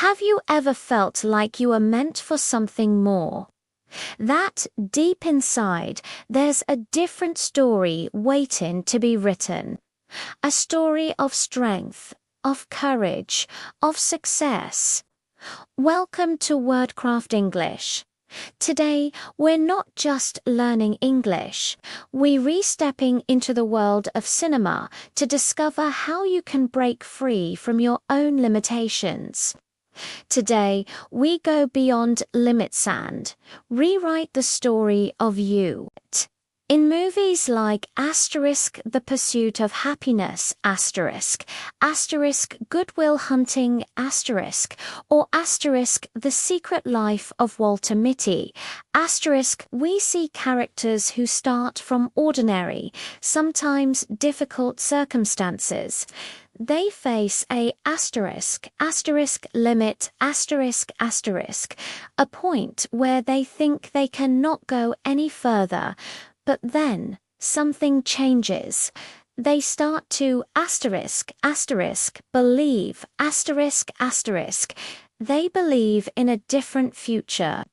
Have you ever felt like you were meant for something more? That deep inside, there's a different story waiting to be written. A story of strength, of courage, of success. Welcome to WordCraft English. Today, we're not just learning English, we're re-stepping into the world of cinema to discover how you can break free from your own limitations. Today, we go beyond limits and rewrite the story of you. In movies like The Pursuit of Happiness, Good Will Hunting, or The Secret Life of Walter Mitty, we see characters who start from ordinary, sometimes difficult circumstances. They face a limit, a point where they think they cannot go any further. But then, something changes. They start to believe, they believe in a different future.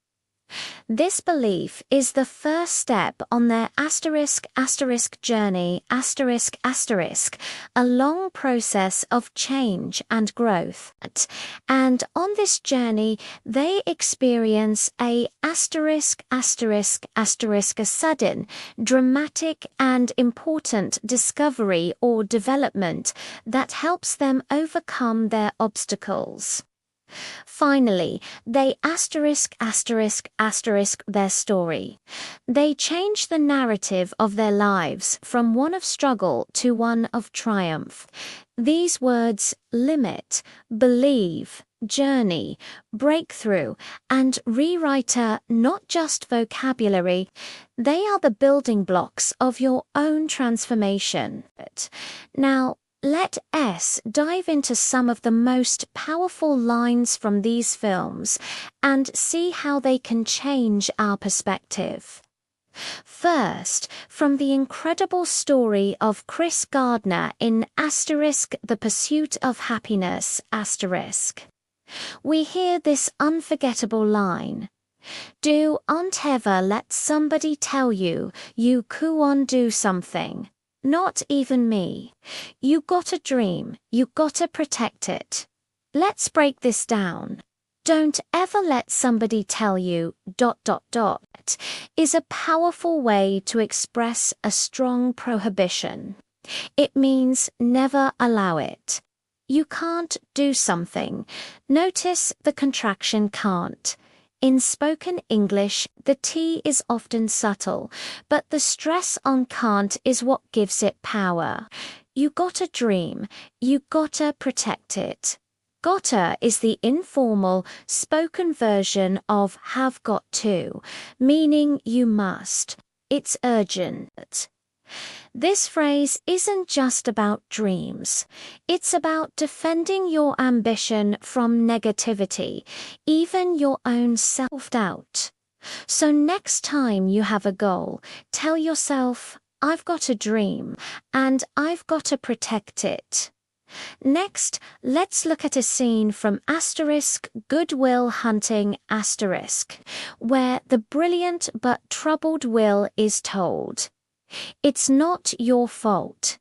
This belief is the first step on their journey, a long process of change and growth. And on this journey, they experience a sudden, dramatic and important discovery or development that helps them overcome their obstacles. Finally, they their story. They change the narrative of their lives from one of struggle to one of triumph. These words, limit, believe, journey, breakthrough, and rewriter, not just vocabulary. They are the building blocks of your own transformation. Now, let us dive into some of the most powerful lines from these films and see how they can change our perspective. First, from the incredible story of Chris Gardner in The Pursuit of Happiness, we hear this unforgettable line. Don't ever let somebody tell you can't do something. Not even me. You got a dream, you gotta protect it. Let's break this down. Don't ever let somebody tell you ... is a powerful way to express a strong prohibition. It means never allow it. You can't do something. Notice the contraction can't. In spoken English, the T is often subtle, but the stress on can't is what gives it power. You got a dream, you gotta protect it. Gotta is the informal, spoken version of have got to, meaning you must. It's urgent. This phrase isn't just about dreams. It's about defending your ambition from negativity, even your own self-doubt. So next time you have a goal, tell yourself, I've got a dream, and I've got to protect it. Next, let's look at a scene from Good Will Hunting, where the brilliant but troubled Will is told, it's not your fault.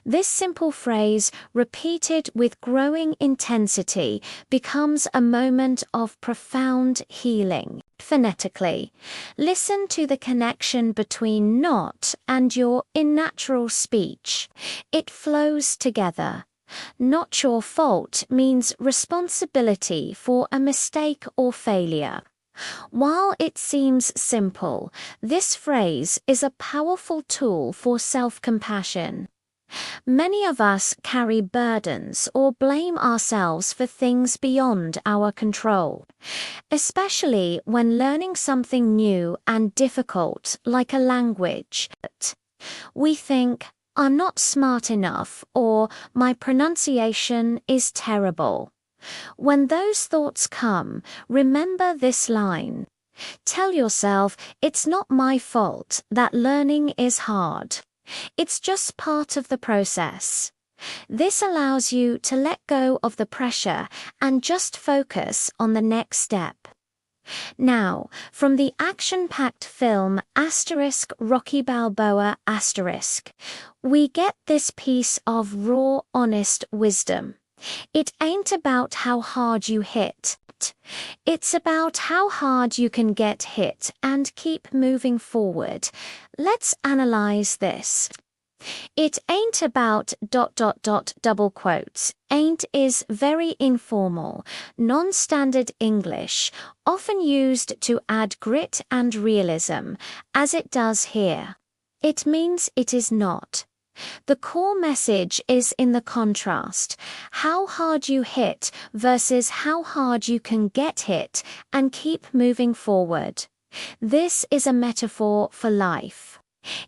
This simple phrase, repeated with growing intensity, becomes a moment of profound healing. Phonetically, listen to the connection between not and your unnatural speech. It flows together. Not your fault means responsibility for a mistake or failure. While it seems simple, this phrase is a powerful tool for self-compassion. Many of us carry burdens or blame ourselves for things beyond our control, especially when learning something new and difficult like a language. We think, I'm not smart enough, or my pronunciation is terrible. When those thoughts come, remember this line. Tell yourself, it's not my fault that learning is hard. It's just part of the process. This allows you to let go of the pressure and just focus on the next step. Now, from the action-packed film Rocky Balboa we get this piece of raw, honest wisdom. It ain't about how hard you hit. It's about how hard you can get hit and keep moving forward. Let's analyze this. It ain't about ... double quotes. Ain't is very informal, non-standard English, often used to add grit and realism, as it does here. It means it is not. The core message is in the contrast, how hard you hit versus how hard you can get hit and keep moving forward. This is a metaphor for life.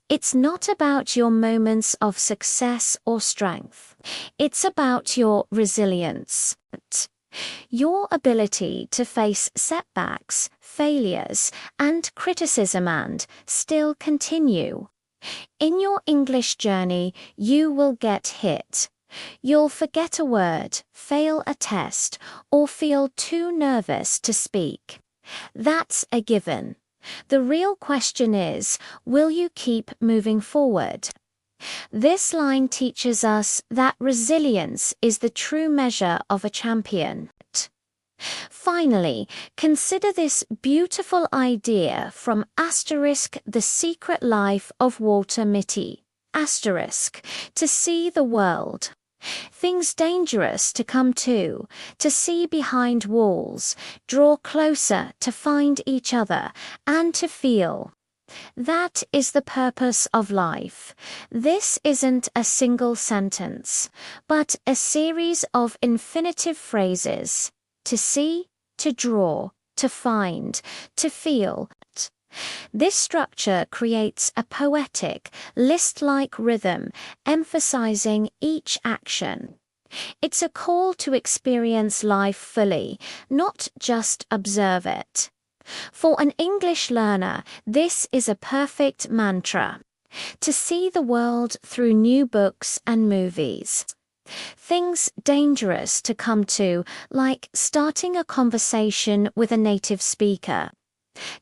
It's not about your moments of success or strength. It's about your resilience. Your ability to face setbacks, failures, and criticism and still continue. In your English journey, you will get hit. You'll forget a word, fail a test, or feel too nervous to speak. That's a given. The real question is, will you keep moving forward? This line teaches us that resilience is the true measure of a champion. Finally, consider this beautiful idea from The Secret Life of Walter Mitty. To see the world. Things dangerous to come to see behind walls, draw closer to find each other, and to feel. That is the purpose of life. This isn't a single sentence, but a series of infinitive phrases. To see, to draw, to find, to feel. This structure creates a poetic, list-like rhythm, emphasizing each action. It's a call to experience life fully, not just observe it. For an English learner, this is a perfect mantra. To see the world through new books and movies. Things dangerous to come to, like starting a conversation with a native speaker.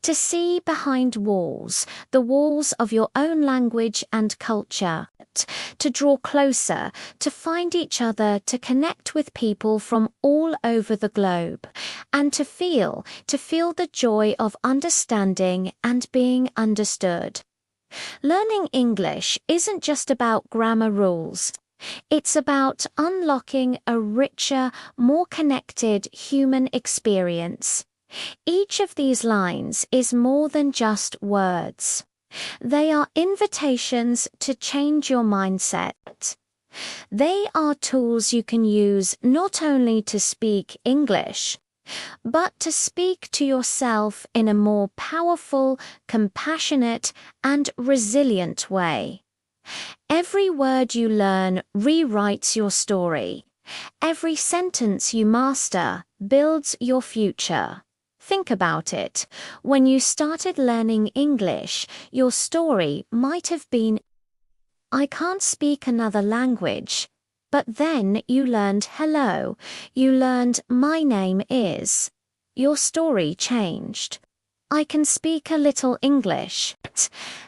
To see behind walls, the walls of your own language and culture. To draw closer, to find each other, to connect with people from all over the globe. And to feel the joy of understanding and being understood. Learning English isn't just about grammar rules. It's about unlocking a richer, more connected human experience. Each of these lines is more than just words. They are invitations to change your mindset. They are tools you can use not only to speak English, but to speak to yourself in a more powerful, compassionate, and resilient way. Every word you learn rewrites your story. Every sentence you master builds your future. Think about it. When you started learning English, your story might have been, I can't speak another language. But then you learned hello. You learned my name is. Your story changed. I can speak a little English.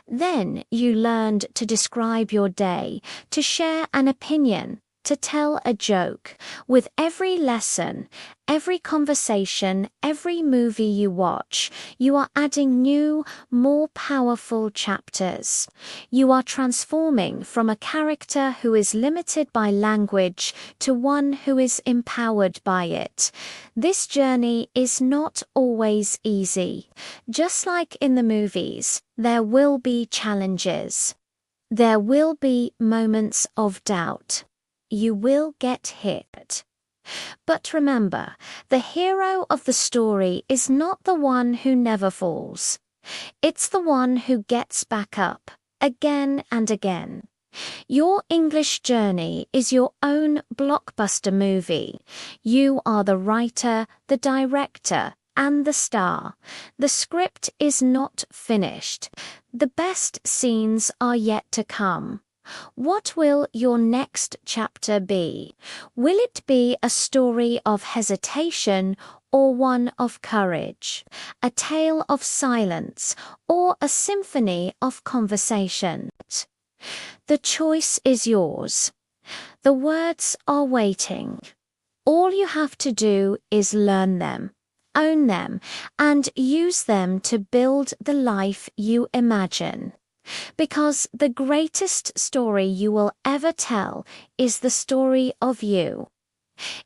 Then you learned to describe your day, to share an opinion, to tell a joke. With every lesson, every conversation, every movie you watch, you are adding new, more powerful chapters. You are transforming from a character who is limited by language to one who is empowered by it. This journey is not always easy. Just like in the movies, there will be challenges. There will be moments of doubt. You will get hit. But remember, the hero of the story is not the one who never falls. It's the one who gets back up, again and again. Your English journey is your own blockbuster movie. You are the writer, the director, and the star. The script is not finished. The best scenes are yet to come. What will your next chapter be? Will it be a story of hesitation or one of courage? A tale of silence or a symphony of conversation? The choice is yours. The words are waiting. All you have to do is learn them, own them, and use them to build the life you imagine. Because the greatest story you will ever tell is the story of you.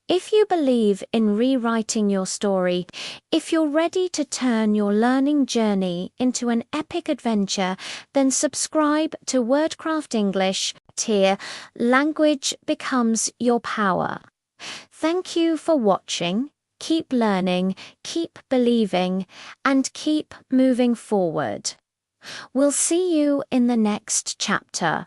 If you believe in rewriting your story, if you're ready to turn your learning journey into an epic adventure, then subscribe to WordCraft English. Here, language becomes your power. Thank you for watching. Keep learning, keep believing, and keep moving forward. We'll see you in the next chapter.